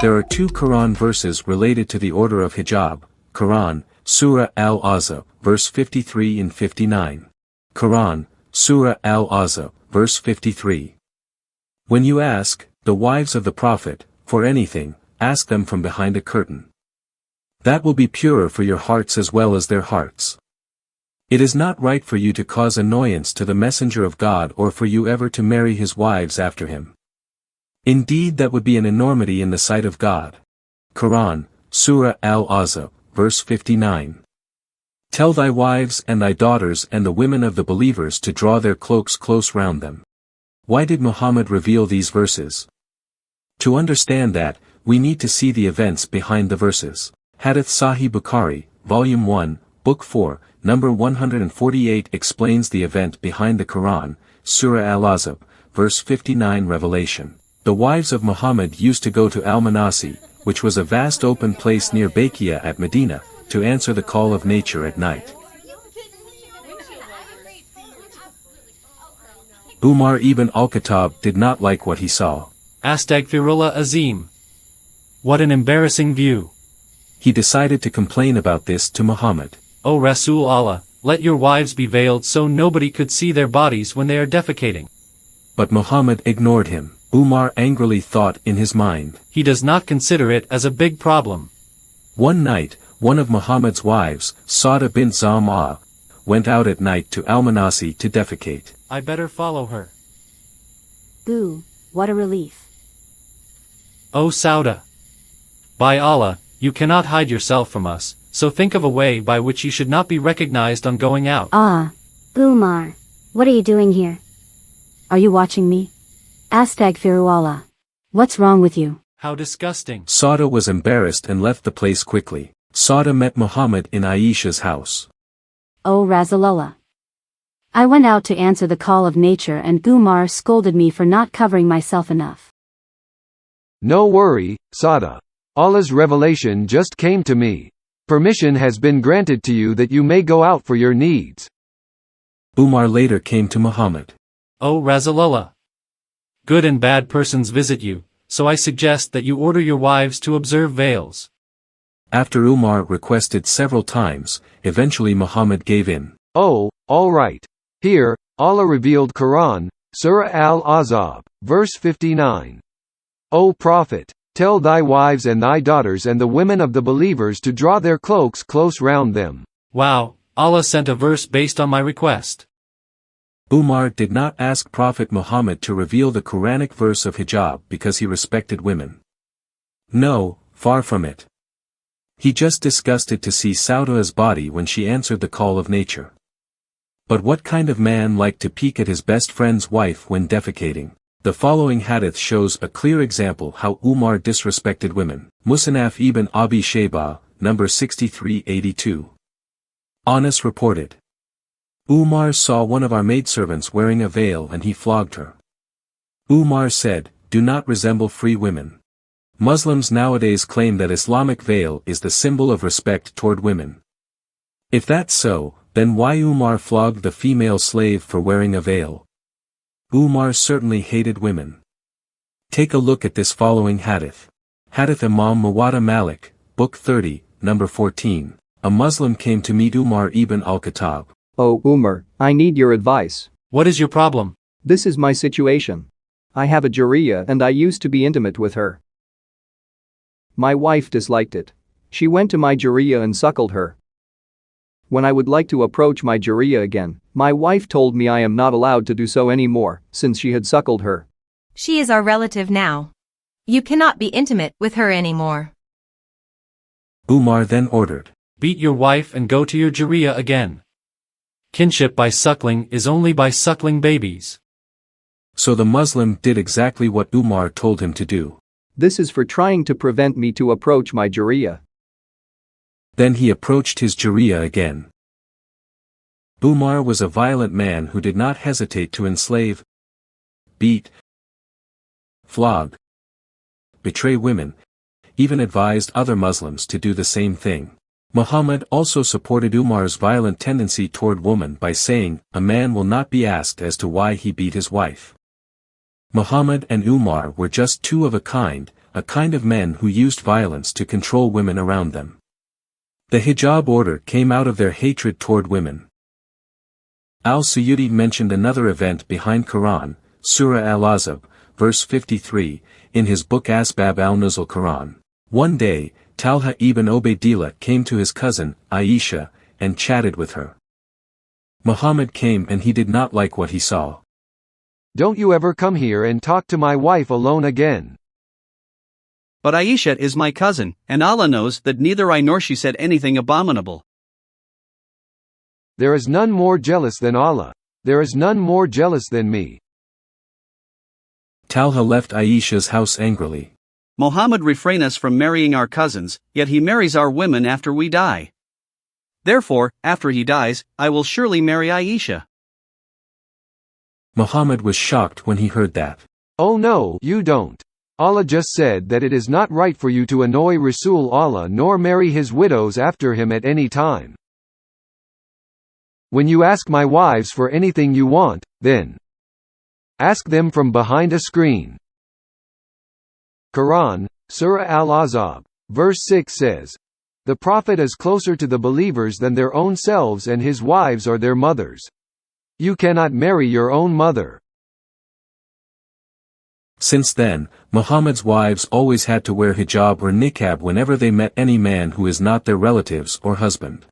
There are two Quran verses related to the order of hijab. Quran, Surah Al-Ahzab, verse 53 and 59. Quran, Surah Al-Ahzab, verse 53. When you ask, the wives of the Prophet, for anything, ask them from behind a curtain. That will be purer for your hearts as well as their hearts. It is not right for you to cause annoyance to the Messenger of God or for you ever to marry his wives after him. Indeed, that would be an enormity in the sight of God. Quran, Surah Al-Ahzab, verse 59. Tell thy wives and thy daughters and the women of the believers to draw their cloaks close round them. Why did Muhammad reveal these verses? To understand that, we need to see the events behind the verses. Hadith Sahih Bukhari, Volume 1, Book 4, Number 148 explains the event behind the Quran, Surah Al-Ahzab, verse 59 Revelation. The wives of Muhammad used to go to Al-Manasi, which was a vast open place near Baqiya at Medina, to answer the call of nature at night. Umar ibn al-Khattab did not like what he saw. Astaghfirullah Azim. What an embarrassing view. He decided to complain about this to Muhammad. O Rasul Allah, let your wives be veiled so nobody could see their bodies when they are defecating. But Muhammad ignored him. Umar angrily thought in his mind. He does not consider it as a big problem. One night, one of Muhammad's wives, Sauda bint Zam'a, went out at night to Al-Manasi to defecate. I better follow her. Boo, what a relief. O Sauda. By Allah, you cannot hide yourself from us, so think of a way by which you should not be recognized on going out. Umar, what are you doing here? Are you watching me? Astaghfirullah. What's wrong with you? How disgusting. Sauda was embarrassed and left the place quickly. Sauda met Muhammad in Aisha's house. O Rasulullah. I went out to answer the call of nature and Umar scolded me for not covering myself enough. No worry, Sauda. Allah's revelation just came to me. Permission has been granted to you that you may go out for your needs. Umar later came to Muhammad. O Rasulullah. Good and bad persons visit you, so I suggest that you order your wives to observe veils. After Umar requested several times, eventually Muhammad gave in. Oh, all right. Here, Allah revealed Quran, Surah Al-Ahzab, verse 59. O Prophet, tell thy wives and thy daughters and the women of the believers to draw their cloaks close round them. Wow, Allah sent a verse based on my request. Umar did not ask Prophet Muhammad to reveal the Quranic verse of hijab because he respected women. No, far from it. He just disgusted to see Sauda's body when she answered the call of nature. But what kind of man liked to peek at his best friend's wife when defecating? The following hadith shows a clear example how Umar disrespected women. Musannaf ibn Abi Shayba, number 6382. Anas reported. Umar saw one of our maidservants wearing a veil and he flogged her. Umar said, do not resemble free women. Muslims nowadays claim that Islamic veil is the symbol of respect toward women. If that's so, then why Umar flogged the female slave for wearing a veil? Umar certainly hated women. Take a look at this following hadith. Hadith Imam Muwatta Malik, Book 30, number 14. A Muslim came to meet Umar ibn al-Khattab. Oh Umar, I need your advice. What is your problem? This is my situation. I have a Jariya and I used to be intimate with her. My wife disliked it. She went to my Jariya and suckled her. When I would like to approach my Jariya again, my wife told me I am not allowed to do so anymore, since she had suckled her. She is our relative now. You cannot be intimate with her anymore. Umar then ordered. Beat your wife and go to your Jariya again. Kinship by suckling is only by suckling babies. So the Muslim did exactly what Umar told him to do. This is for trying to prevent me to approach my Jariya. Then he approached his Jariya again. Umar was a violent man who did not hesitate to enslave, beat, flog, betray women, even advised other Muslims to do the same thing. Muhammad also supported Umar's violent tendency toward women by saying, a man will not be asked as to why he beat his wife. Muhammad and Umar were just two of a kind, a kind of men who used violence to control women around them. The hijab order came out of their hatred toward women. Al-Suyuti mentioned another event behind Quran, Surah Al-Ahzab, verse 53, in his book Asbab al-Nuzul Quran. One day, Talha ibn Ubaydillah came to his cousin, Aisha, and chatted with her. Muhammad came and he did not like what he saw. Don't you ever come here and talk to my wife alone again. But Aisha is my cousin, and Allah knows that neither I nor she said anything abominable. There is none more jealous than Allah. There is none more jealous than me. Talha left Aisha's house angrily. Muhammad refrain us from marrying our cousins, yet he marries our women after we die. Therefore, after he dies, I will surely marry Aisha. Muhammad was shocked when he heard that. Oh no, you don't. Allah just said that it is not right for you to annoy Rasul Allah nor marry his widows after him at any time. When you ask my wives for anything you want, then ask them from behind a screen. Quran, Surah Al-Ahzab, verse 6 says, "The Prophet is closer to the believers than their own selves and his wives are their mothers. You cannot marry your own mother." Since then, Muhammad's wives always had to wear hijab or niqab whenever they met any man who is not their relatives or husband.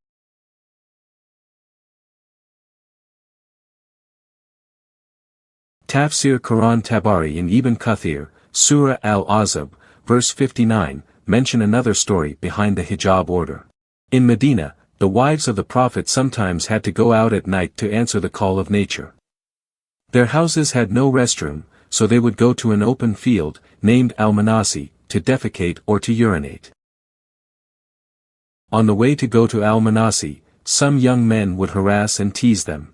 Tafsir Quran Tabari in Ibn Kathir, Surah Al-Ahzab, verse 59, mention another story behind the hijab order. In Medina, the wives of the Prophet sometimes had to go out at night to answer the call of nature. Their houses had no restroom, so they would go to an open field, named Al-Manasi, to defecate or to urinate. On the way to go to Al-Manasi, some young men would harass and tease them.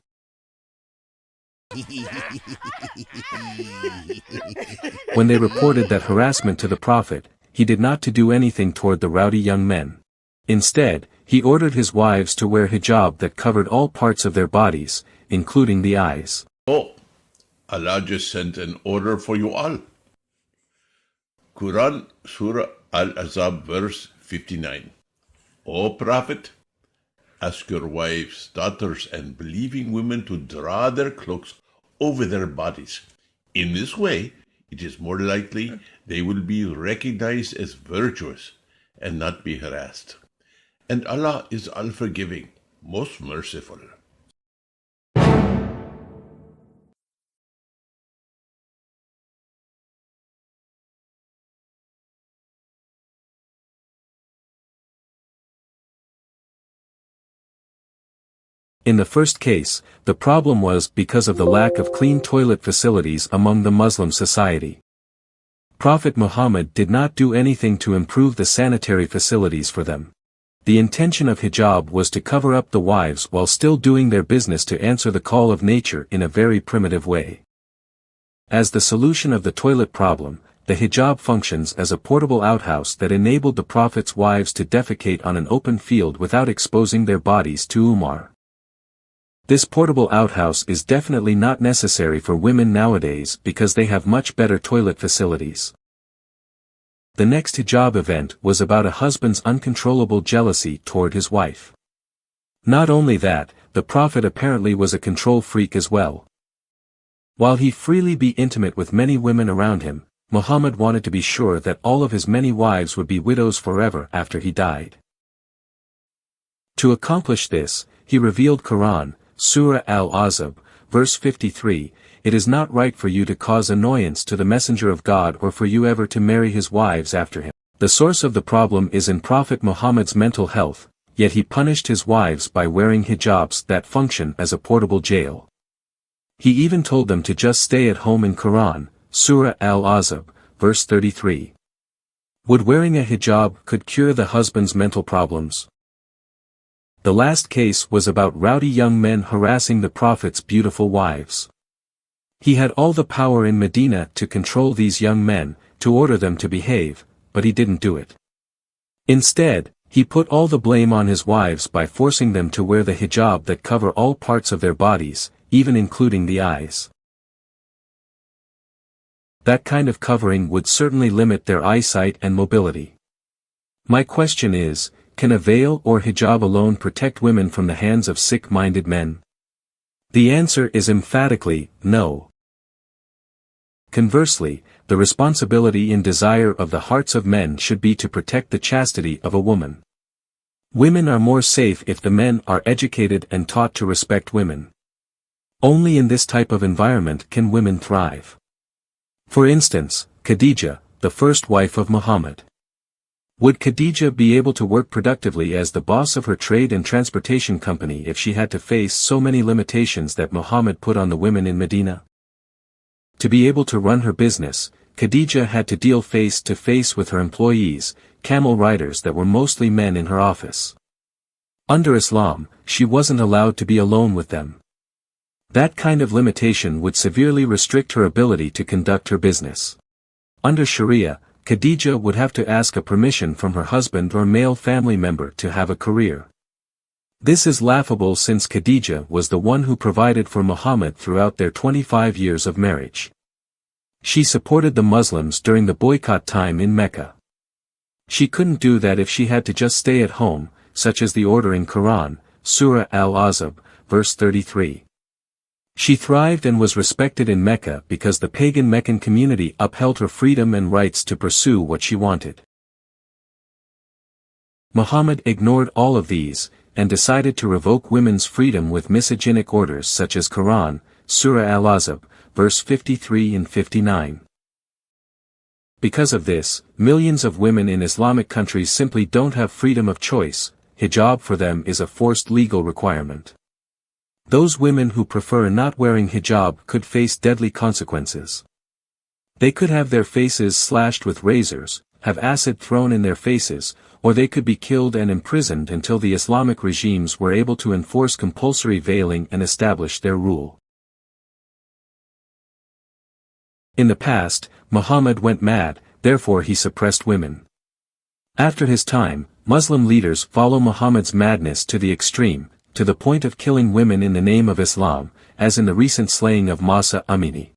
When they reported that harassment to the Prophet, he did not to do anything toward the rowdy young men. Instead, he ordered his wives to wear hijab that covered all parts of their bodies, including the eyes. Oh, Allah just sent an order for you all. Quran, Surah Al-Ahzab, verse 59. O Prophet, ask your wives, daughters, and believing women to draw their cloaks over their bodies. In this way, it is more likely they will be recognized as virtuous and not be harassed. And Allah is all-forgiving, most merciful. In the first case, the problem was because of the lack of clean toilet facilities among the Muslim society. Prophet Muhammad did not do anything to improve the sanitary facilities for them. The intention of hijab was to cover up the wives while still doing their business to answer the call of nature in a very primitive way. As the solution of the toilet problem, the hijab functions as a portable outhouse that enabled the Prophet's wives to defecate on an open field without exposing their bodies to Umar. This portable outhouse is definitely not necessary for women nowadays because they have much better toilet facilities. The next hijab event was about a husband's uncontrollable jealousy toward his wife. Not only that, the Prophet apparently was a control freak as well. While he freely be intimate with many women around him, Muhammad wanted to be sure that all of his many wives would be widows forever after he died. To accomplish this, he revealed Quran, Surah Al-Ahzab, verse 53, "It is not right for you to cause annoyance to the Messenger of God or for you ever to marry his wives after him." The source of the problem is in Prophet Muhammad's mental health, yet he punished his wives by wearing hijabs that function as a portable jail. He even told them to just stay at home in Quran, Surah Al-Ahzab, verse 33. Would wearing a hijab could cure the husband's mental problems? The last case was about rowdy young men harassing the Prophet's beautiful wives. He had all the power in Medina to control these young men, to order them to behave, but he didn't do it. Instead, he put all the blame on his wives by forcing them to wear the hijab that cover all parts of their bodies, even including the eyes. that kind of covering would certainly limit their eyesight and mobility. My question is, can a veil or hijab alone protect women from the hands of sick-minded men? The answer is emphatically, no. Conversely, the responsibility and desire of the hearts of men should be to protect the chastity of a woman. Women are more safe if the men are educated and taught to respect women. Only in this type of environment can women thrive. For instance, Khadija, the first wife of Muhammad. Would Khadija be able to work productively as the boss of her trade and transportation company if she had to face so many limitations that Muhammad put on the women in Medina? To be able to run her business, Khadija had to deal face to face with her employees, camel riders that were mostly men in her office. Under Islam, she wasn't allowed to be alone with them. That kind of limitation would severely restrict her ability to conduct her business. Under Sharia, Khadija would have to ask a permission from her husband or male family member to have a career. This is laughable since Khadija was the one who provided for Muhammad throughout their 25 years of marriage. She supported the Muslims during the boycott time in Mecca. She couldn't do that if she had to just stay at home, such as the order in Quran, Surah Al-Ahzab, verse 33. She thrived and was respected in Mecca because the pagan Meccan community upheld her freedom and rights to pursue what she wanted. Muhammad ignored all of these, and decided to revoke women's freedom with misogynic orders such as Quran, Surah Al-Ahzab, verse 53 and 59. Because of this, millions of women in Islamic countries simply don't have freedom of choice. Hijab for them is a forced legal requirement. Those women who prefer not wearing hijab could face deadly consequences. They could have their faces slashed with razors, have acid thrown in their faces, or they could be killed and imprisoned until the Islamic regimes were able to enforce compulsory veiling and establish their rule. In the past, Muhammad went mad, therefore he suppressed women. After his time, Muslim leaders follow Muhammad's madness to the extreme, to the point of killing women in the name of Islam, as in the recent slaying of Mahsa Amini.